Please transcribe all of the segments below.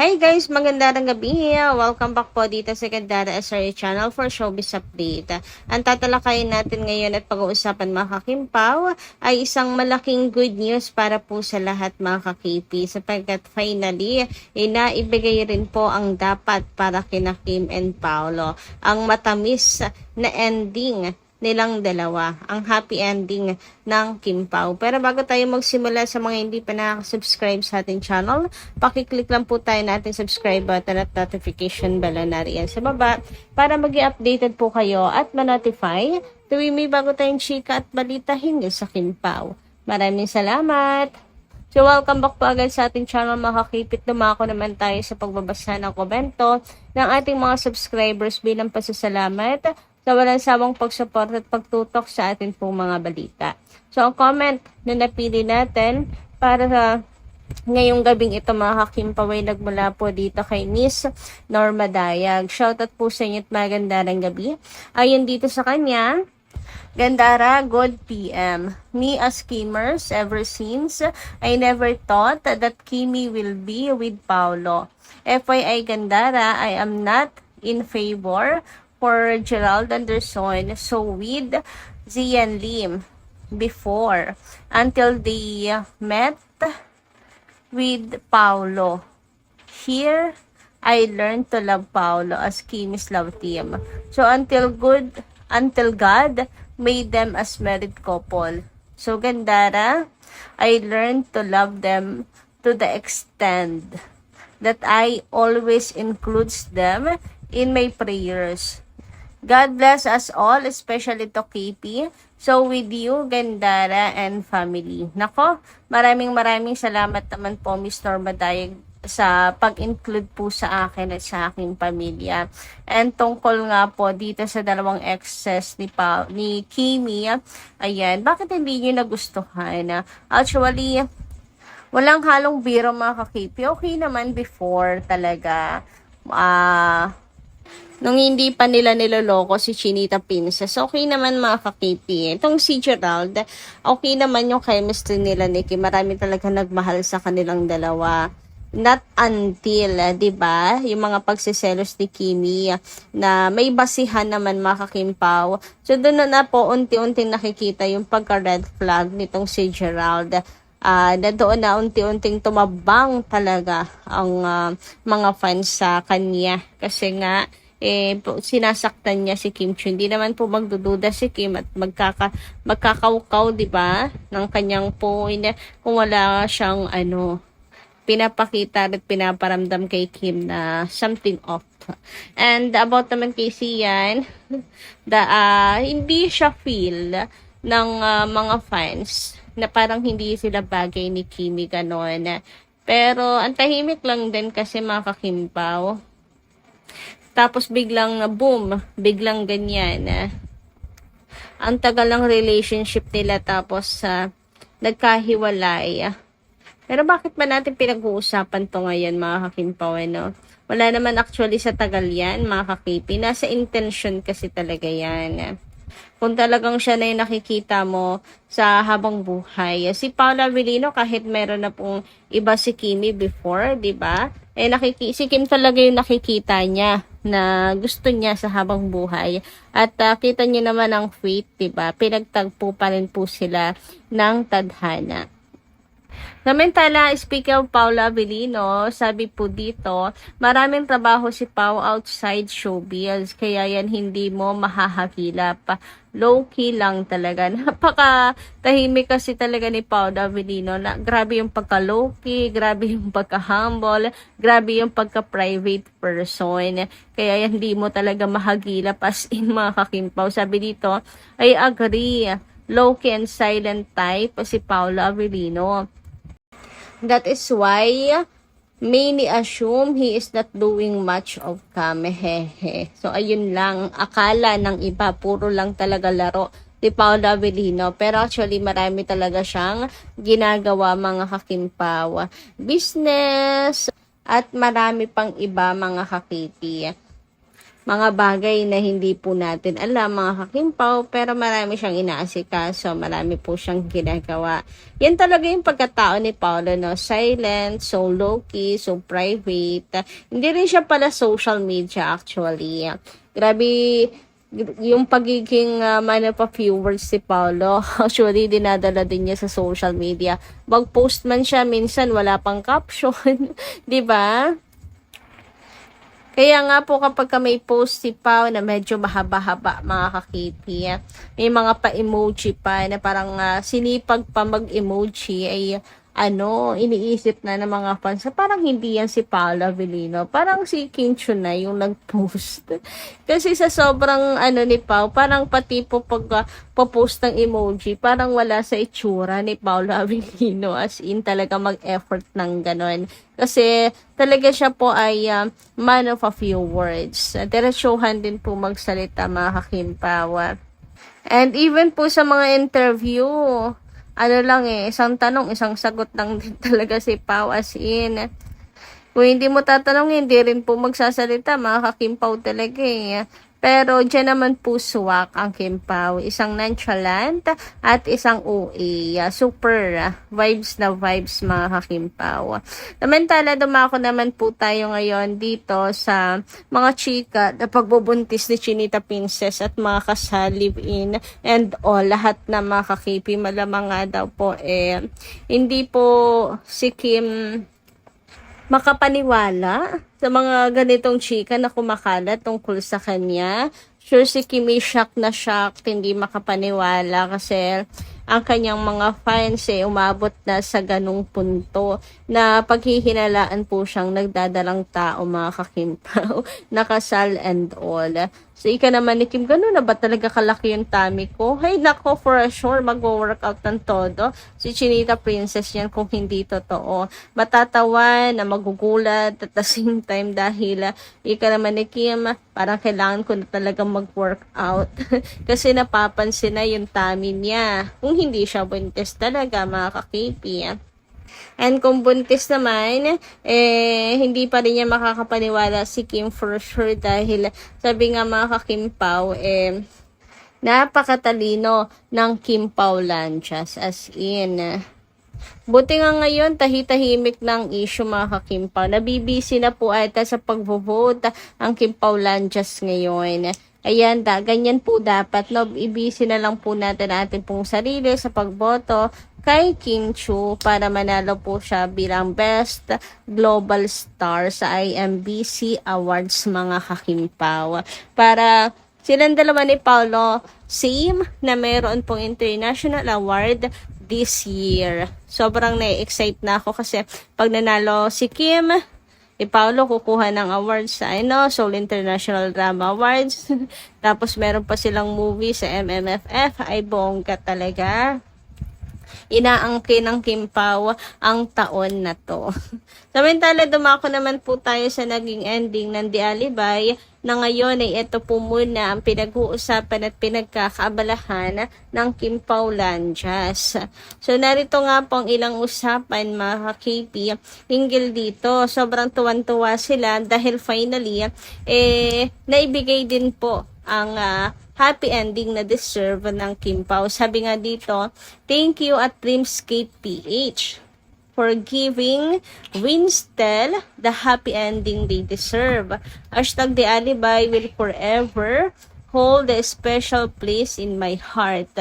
Hey guys, magandang gabi. Welcome back po dito sa Gandara SRA channel for showbiz update. Ang tatalakayin natin ngayon at pag-uusapan mga kakimpaw ay isang malaking good news para po sa lahat mga kakipi sapagkat finally naibigay rin po ang dapat para kina Kim and Paolo. Ang matamis na ending nilang dalawa, ang happy ending ng Kim Pao. Pero bago tayo magsimula, sa mga hindi pa nakaka-subscribe sa ating channel, pakiclick lang po tayo na ating subscribe button at notification bell na riyan sa baba para mag-i-updated po kayo at ma-notify tuwing may bago tayong chika at balita hinggil sa Kim Pao. Maraming salamat! So, welcome back po agad sa ating channel mga kakipit. Dumako naman tayo sa pagbabasa ng komento ng ating mga subscribers bilang pasasalamat sa walang sawang pag-support at pagtutok sa ating pong mga balita. So, ang comment na napili natin para sa ngayong gabing ito mga kakimpaway nagmula po dito kay Miss Norma Dayag. Shoutout po sa inyo at magandang gabi. Ayon dito sa kanya, Gandara, good PM. Me as Kimmers, ever since, I never thought that Kimi will be with Paolo. FYI Gandara, I am not in favor for Gerald Anderson, so with Zian Lim before, until they met with Paolo. Here, I learned to love Paolo as Kimi's love team. So until God made them as married couple. So Gandara, I learned to love them to the extent that I always includes them in my prayers. God bless us all, especially to KP. So with you, Gandara and family. Nako, maraming salamat naman po, Miss Norma Dayag, sa pag-include po sa akin at sa aking pamilya. And tungkol nga po dito sa dalawang exes ni Kimi, ayan, bakit hindi nyo nagustuhan? Actually, walang halong biro mga kakipi. Okay naman before talaga. Nung hindi pa nila niloloko si Chinita Princess, okay naman mga kakipi. Itong si Gerald, okay naman yung chemistry nila ni Kim. Marami talaga nagmahal sa kanilang dalawa. Not until, di ba, yung mga pagsiselos ni Kimi na may basihan naman mga kakimpaw. So doon na po unti-unting nakikita yung pagka-red flag nitong si Gerald. Na doon na unti-unting tumabang talaga ang mga fans sa kanya. Kasi nga, sinasaktan niya si Kim Chiu. Hindi naman po magdududa si Kim at magkakaukaw, di ba, ng kanyang point kung wala siyang pinapakita at pinaparamdam kay Kim na something off. And about naman kay Sian, hindi siya feel ng mga fans na parang hindi sila bagay ni Kimi, ganon. Pero ang tahimik lang din kasi mga kakimpaw. Tapos biglang boom, biglang ganyan. Ang tagal ng relationship nila tapos nagkahiwalay. Pero bakit ba natin pinag-uusapan to ngayon mga kakimpaw, no? Wala naman actually sa tagal yan mga kakipi. Nasa intention kasi talaga yan. Kung talagang siya na yung nakikita mo sa habang buhay. Si Paolo Avellino, kahit meron na pong iba si Kimi before, di ba? Si Kim talaga yung nakikita niya na gusto niya sa habang buhay. At kita niyo naman ang fate, di ba? Pinagtagpo pa rin po sila ng tadhana. Samantala, speaking of Paolo Avellino, sabi po dito, maraming trabaho si Pao outside showbiz, kaya yan hindi mo mahahagilap. Low-key lang talaga. Napaka-tahimik kasi talaga ni Paolo Avellino. Grabe yung pagka-low-key, grabe yung pagka-humble, grabe yung pagka-private person. Kaya yan hindi mo talaga mahagilap as in mga kakimpaw. Sabi dito, I agree. Low-key and silent type si Paolo Avellino. That is why many assume he is not doing much of kamehehe. So, ayun lang. Akala ng iba, puro lang talaga laro ni Paolo Avellino. Pero actually, marami talaga siyang ginagawa mga kakimpaw. Business at marami pang iba mga kakiti. mga bagay na hindi po natin alam, mga kakimpaw, pero marami siyang inaasikaso, marami po siyang ginagawa. Yan talaga yung pagkatao ni Paolo, no? Silent, so low-key, so private. Hindi rin siya pala social media actually. Grabe yung pagiging man of a few words si Paolo. Actually, dinadala din niya sa social media. Mag-post man siya, minsan wala pang caption. 'Di ba? Kaya nga po kapag may post si Pao na medyo mahaba-haba mga kakipi, may mga pa-emoji pa na parang sinipag pa mag-emoji ay iniisip na ng mga fans parang hindi yan si Paolo Avellino, parang si Kim Chiu na yung nag-post. Kasi sa sobrang ni Pao, parang pati po pag post ng emoji, parang wala sa itsura ni Paolo Avellino, as in talaga mag-effort ng ganon. Kasi talaga siya po ay man of a few words. Diretsuhan din po magsalita mga kakimpawa. And even po sa mga interview, isang tanong, isang sagot lang din talaga si Pao, as in. Kung hindi mo tatanong, hindi rin po magsasalita, mga kakimpaw talaga eh. Pero dyan naman po suwak ang Kimpaw. Isang nonchalant at isang OA. Super vibes na vibes mga kakimpaw. Samantala, dumako naman po tayo ngayon dito sa mga chika na pagbubuntis ni Chinita Princess at mga kasal, live-in and all. Lahat na mga kakipi, malamang nga daw po hindi po si Kim makapaniwala sa mga ganitong chika na kumakalat tungkol sa kanya. Sure si Kimi shock na shock, hindi makapaniwala kasi ang kanyang mga fans umabot na sa ganung punto na paghihinalaan po siyang nagdadalang tao mga kakimpaw, nakasal and all. So, ika naman ni Kim, gano'n na ba talaga kalaki yung tummy ko? Hay nako, for sure, mag-workout ng todo. Si Chinita Princess yan kung hindi totoo. Matatawa na magugulat at the same time dahil ika naman ni Kim, parang kailangan ko na talaga mag-workout. Kasi napapansin na yung tummy niya. Kung hindi siya buntis talaga, mga kakipi. And kung buntis naman, hindi pa rin niya makakapaniwala si Kim for sure dahil sabi nga mga kakimpaw, napakatalino ng Kim Pao Lanchas, as in. Buti nga ngayon, tahitahimik ng issue mga kakimpaw. Nabibisi na po ata sa pagvovote ang Kim Pao Lanchas ngayon. Ayan, ganyan po dapat, no? Ibisi na lang po natin pong sarili sa pagboto kay Kim Chiu para manalo po siya bilang Best Global Star sa IMBC Awards mga kakimpaw. Para silang dalawa ni Paolo, same na mayroon pong international award this year. Sobrang na-excite na ako kasi pag nanalo si Kim, Paolo kukuha ng awards sa Seoul International Drama Awards. Tapos meron pa silang movie sa MMFF. Ay bongga talaga. Inaangkin ng Kim Pao ang taon na to. Samantala, dumako naman po tayo sa naging ending ng The Alibay na ngayon ay ito po muna ang pinag-uusapan at pinagkakaabalahan ng Kim Pao Lanchas. So, narito nga po ang ilang usapan mga kakipi hinggil dito. Sobrang tuwan-tuwa sila dahil finally, naibigay din po ang happy ending na deserve ng Kim Pao. Sabi nga dito, thank you at Dreamscape PH for giving Winstel the happy ending they deserve. Hashtag The Alibay will forever hold a special place in my heart.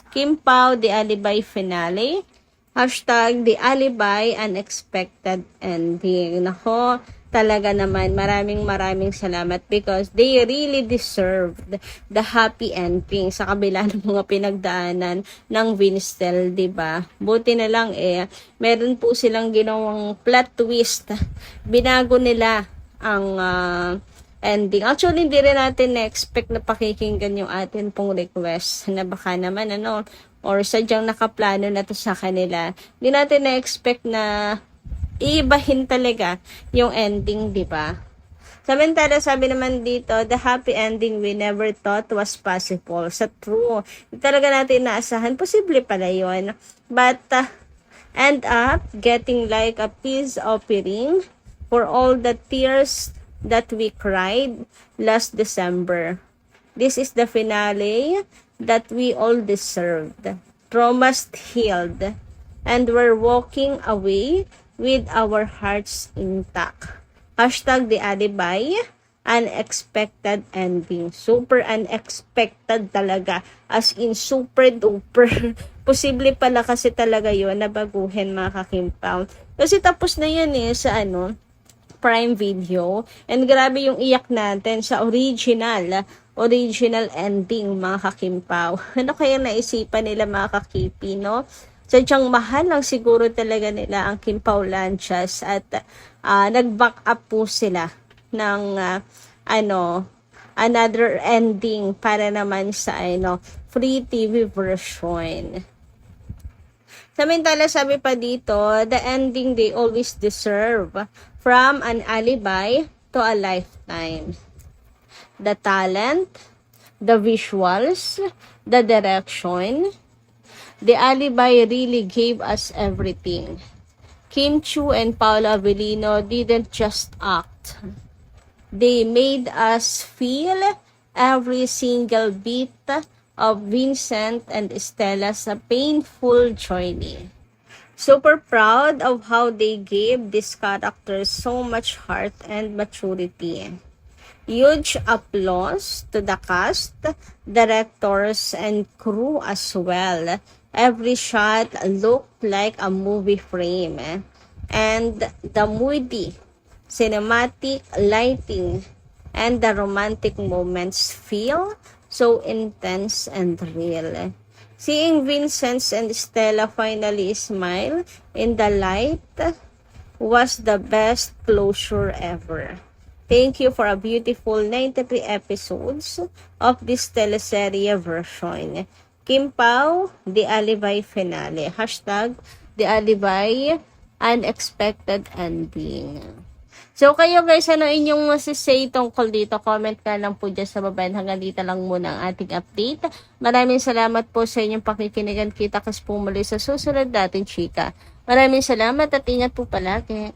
Kim Pao, The Alibay finale. Hashtag The Alibay unexpected ending. Nako, talaga naman, maraming salamat because they really deserved the happy ending sa kabila ng mga pinagdaanan ng Winstel, diba? Buti na lang meron po silang ginawang plot twist. Binago nila ang ending. Actually, hindi rin natin na-expect na pakikinggan yung atin pong request na baka naman or sadyang nakaplano na to sa kanila. Hindi natin na-expect na iibahin talaga yung ending, di ba? Samantala, sabi naman dito, the happy ending we never thought was possible. Sa true, hindi talaga natin naasahan. Posible pala yun. But, end up getting like a peace offering for all the tears that we cried last December. This is the finale that we all deserved. Traumas healed, and we're walking away with our hearts intact. Hashtag the Alibay, unexpected ending. Super unexpected talaga. As in, super duper. Posible pala kasi talaga yun na baguhin, mga kakimpaw. Kasi tapos na yun sa Prime Video. And grabe yung iyak natin sa original ending, mga kakimpaw. Ano kaya naisipan nila, mga kakipi, no? Sadyang mahal lang siguro talaga nila ang Kimpaw Lanchas at nag-back up po sila ng another ending para naman sa free TV version. Samantala, sabi pa dito, the ending they always deserve, from an alibi to a lifetime. The talent, the visuals, the direction, the Alibay really gave us everything. Kim Chiu and Paula Avellino didn't just act. They made us feel every single beat of Vincent and Stella's painful journey. Super proud of how they gave these characters so much heart and maturity. Huge applause to the cast, directors, and crew as well. Every shot looked like a movie frame. And the moody cinematic lighting and the romantic moments feel so intense and real. Seeing Vincent and Stella finally smile in the light was the best closure ever. Thank you for a beautiful 93 episodes of this teleserye version. Kimpaw, The Alibay Finale. Hashtag The Alibay Unexpected Ending. So kayo guys, ano inyong masisay tungkol dito? Comment ka lang po dyan sa baba. Hanggang dito lang muna ang ating update. Maraming salamat po sa inyong pakikinigan. Kita kas po muli sa susunod natin, chika. Maraming salamat at ingat po palagi.